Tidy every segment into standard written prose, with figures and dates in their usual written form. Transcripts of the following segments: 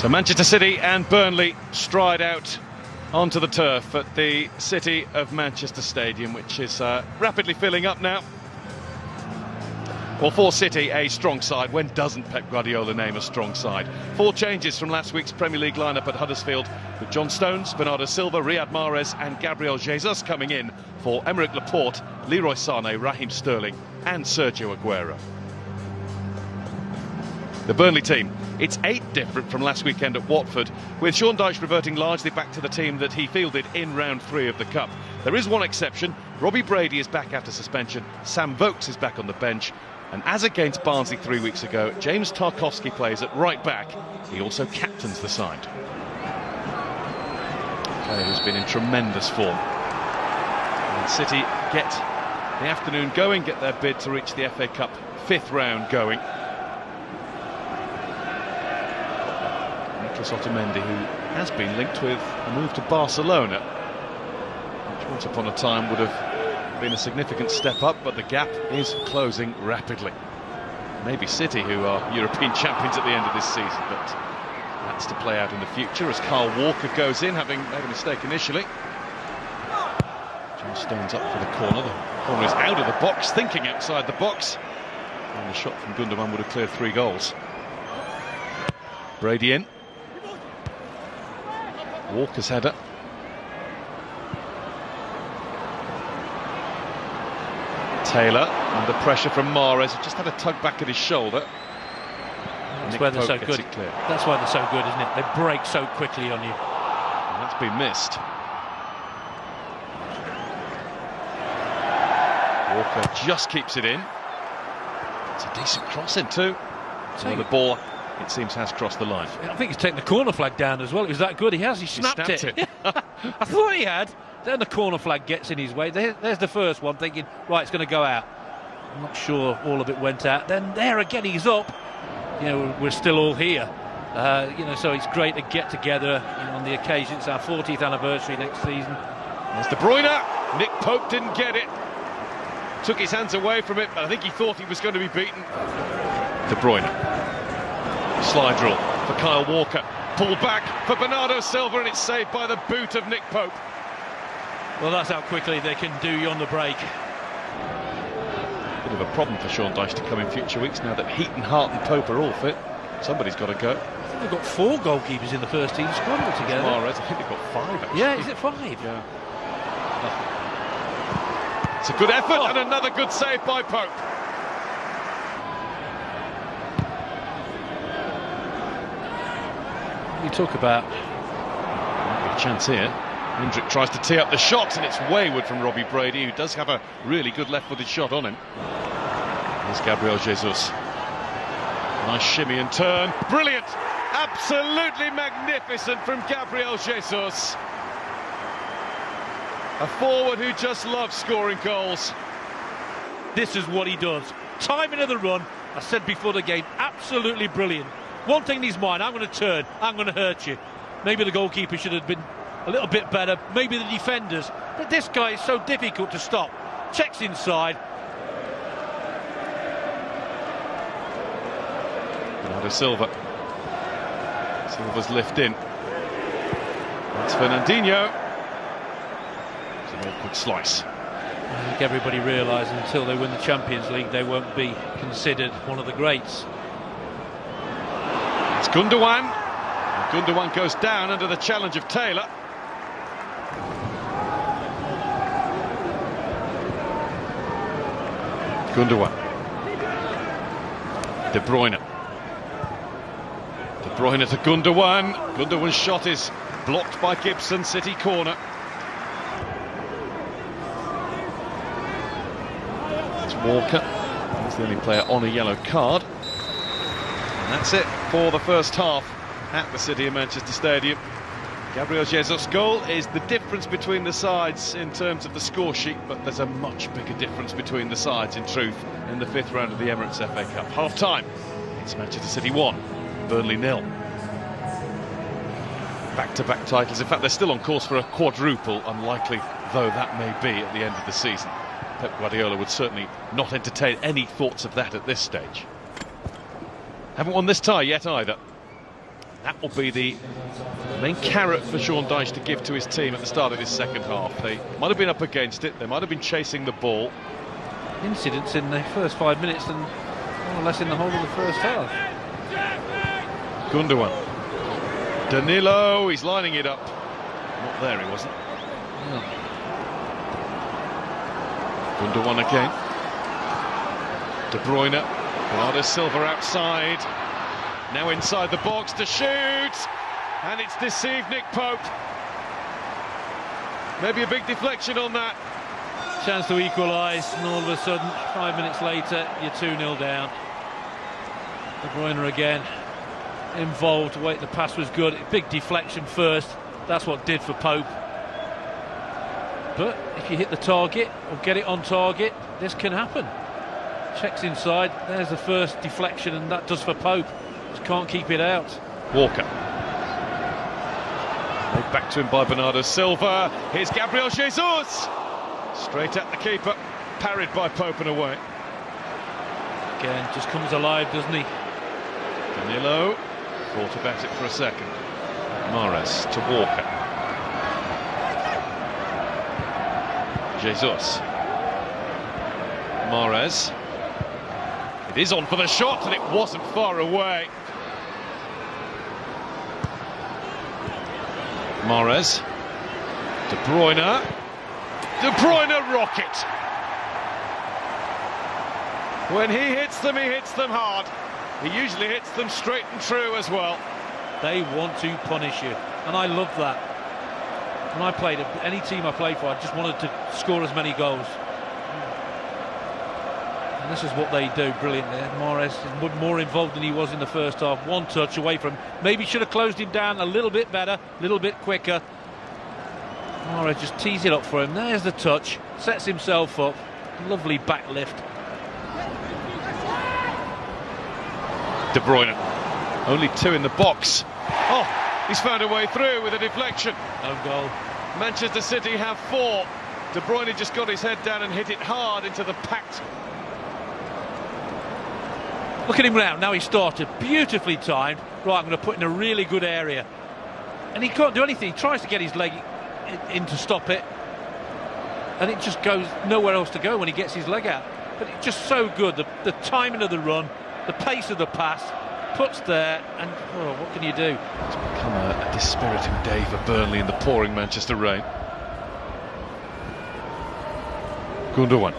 So Manchester City and Burnley stride out onto the turf at the City of Manchester Stadium, which is rapidly filling up now. Well, for City, a strong side. When doesn't Pep Guardiola name a strong side? 4 changes from last week's Premier League lineup at Huddersfield, with John Stones, Bernardo Silva, Riyad Mahrez and Gabriel Jesus coming in for Aymeric Laporte, Leroy Sané, Raheem Sterling and Sergio Aguero. The Burnley team, it's 8 different from last weekend at Watford, with Sean Dyche reverting largely back to the team that he fielded in round 3 of the Cup. There is one exception. Robbie Brady is back after suspension, Sam Vokes is back on the bench, and as against Barnsley 3 weeks ago, James Tarkowski plays at right back. He also captains the side. A player who's been in tremendous form. And City get the afternoon going, get their bid to reach the FA Cup 5th round going. Otamendi, who has been linked with a move to Barcelona, which once upon a time would have been a significant step up, but the gap is closing rapidly. Maybe City, who are European champions at the end of this season, but that's to play out in the future as Kyle Walker goes in, having made a mistake initially. John Stones up for the corner. The corner is out of the box, thinking outside the box, and the shot from Gundogan would have cleared 3 goals. Brady in. Walker's header. Taylor under pressure from Mahrez, who just had a tug back at his shoulder. That's why they're so good. That's why they're so good, isn't it? They break so quickly on you. And that's been missed. Walker just keeps it in. It's a decent cross in too. So the ball, it seems, has crossed the line. I think he's taken the corner flag down as well. It was that good. He has. He snapped it. I thought he had. Then the corner flag gets in his way. There's the first one, thinking, right, it's going to go out. I'm not sure all of it went out. Then there again, he's up. You know, we're still all here. You know, so it's great to get together on the occasion. It's our 40th anniversary next season. There's De Bruyne. Nick Pope didn't get it. Took his hands away from it, but I think he thought he was going to be beaten. De Bruyne. Slide rule for Kyle Walker. Pull back for Bernardo Silva, and it's saved by the boot of Nick Pope. Well, that's how quickly they can do you on the break. Bit of a problem for Sean Dyche to come in future weeks now that Heaton, Hart and Pope are all fit. Somebody's got to go. I think they've got 4 goalkeepers in the first team squad altogether. Mahrez, I think they've got 5 actually. Yeah, is it 5? Yeah. It's a good effort and another good save by Pope. You talk about a chance here. Hendrick tries to tee up the shot, and it's wayward from Robbie Brady, who does have a really good left-footed shot on him. Here's Gabriel Jesus. Nice shimmy and turn. Brilliant! Absolutely magnificent from Gabriel Jesus. A forward who just loves scoring goals. This is what he does. Timing of the run, I said before the game, absolutely brilliant. One thing in his mind, I'm going to turn, I'm going to hurt you. Maybe the goalkeeper should have been a little bit better, maybe the defenders. But this guy is so difficult to stop. Checks inside. Bernardo Silva. Silva's lift in. That's Fernandinho. It's an awkward slice. I think everybody realises until they win the Champions League, they won't be considered one of the greats. It's Gundogan. Gundogan goes down under the challenge of Taylor. Gundogan. De Bruyne. De Bruyne to Gundogan. Gundogan's shot is blocked by Gibson. City corner. It's Walker. He's the only player on a yellow card. And that's it for the first half at the City of Manchester Stadium. Gabriel Jesus' goal is the difference between the sides in terms of the score sheet, but there's a much bigger difference between the sides in truth in the 5th round of the Emirates FA Cup. Half-time, it's Manchester City 1, Burnley 0. Back-to-back titles. In fact, they're still on course for a quadruple, unlikely though that may be at the end of the season. Pep Guardiola would certainly not entertain any thoughts of that at this stage. Haven't won this tie yet either. That will be the main carrot for Sean Dyche to give to his team at the start of this second half. They might have been up against it, they might have been chasing the ball. Incidents in the first 5 minutes and more or less in the whole of the first half. Gundogan. Danilo, he's lining it up. Not there, he wasn't. No. Gundogan again. De Bruyne. Bernardo Silva outside. Now inside the box to shoot. And it's deceived Nick Pope. Maybe a big deflection on that. Chance to equalise, and all of a sudden, 5 minutes later, you're 2-0 down. De Bruyne again involved. Wait, the pass was good. Big deflection first. That's what did for Pope. But if you hit the target or get it on target, this can happen. Checks inside. There's the first deflection, and that does for Pope. Just can't keep it out. Walker. Back to him by Bernardo Silva. Here's Gabriel Jesus. Straight at the keeper. Parried by Pope and away. Again, just comes alive, doesn't he? Danilo. Thought about it for a second. Mahrez to Walker. Jesus. Mahrez. It is on for the shot, and it wasn't far away. Mahrez. De Bruyne. De Bruyne rocket. When he hits them hard. He usually hits them straight and true as well. They want to punish you, and I love that. When I played, any team I played for, I just wanted to score as many goals. And this is what they do brilliantly. Mahrez is more involved than he was in the first half. One touch away from him. Maybe should have closed him down a little bit better, a little bit quicker. Mahrez just tees it up for him. There's the touch. Sets himself up. Lovely back lift. De Bruyne. Only two in the box. Oh, he's found a way through with a deflection. Own goal. Manchester City have 4. De Bruyne just got his head down and hit it hard into the packed. Look at him now. Now he started. Beautifully timed. Right, I'm going to put in a really good area. And he can't do anything. He tries to get his leg in to stop it. And it just goes nowhere else to go when he gets his leg out. But it's just so good. The timing of the run, the pace of the pass, puts there, and oh, what can you do? It's become a dispiriting day for Burnley in the pouring Manchester rain. Gundogan.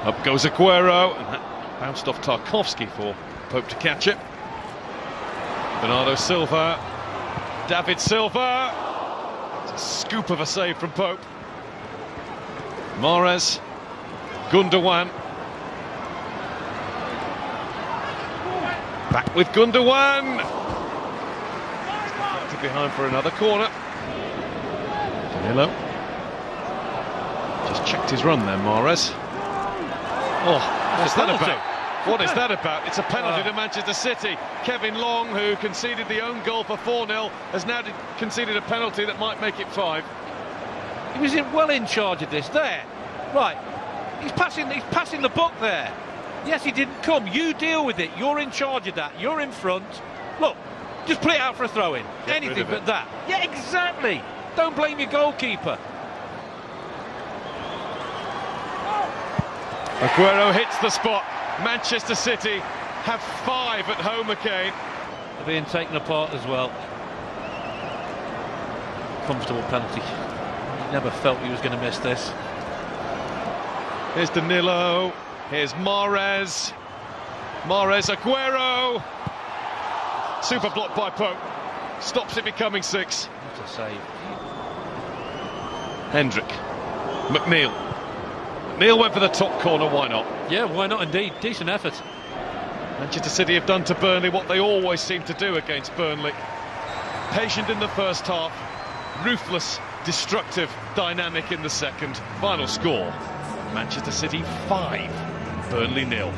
Up goes Aguero, and that bounced off Tarkowski for Pope to catch it. Bernardo Silva. David Silva. It's a scoop of a save from Pope. Mahrez. Gundogan. Back with Gundogan. Behind for another corner. Danilo. Just checked his run there, Mahrez. Oh, what is that about? What is that about? It's a penalty to Manchester City. Kevin Long, who conceded the own goal for 4-0, has now conceded a penalty that might make it 5. He was well in charge of this. There. Right. He's passing the buck there. Yes, he didn't come. You deal with it. You're in charge of that. You're in front. Look, just put it out for a throw-in. Anything but that. Yeah, exactly. Don't blame your goalkeeper. Aguero hits the spot. Manchester City have 5 at home again. They're being taken apart as well. Comfortable penalty. He never felt he was going to miss this. Here's Danilo. Here's Mahrez. Mahrez, Aguero. Super block by Pope. Stops it becoming 6. What a save. Hendrick. McNeil. McNeil went for the top corner, why not? Yeah, why not indeed. Decent effort. Manchester City have done to Burnley what they always seem to do against Burnley. Patient in the first half. Ruthless, destructive, dynamic in the second. Final score, Manchester City 5, Burnley 0.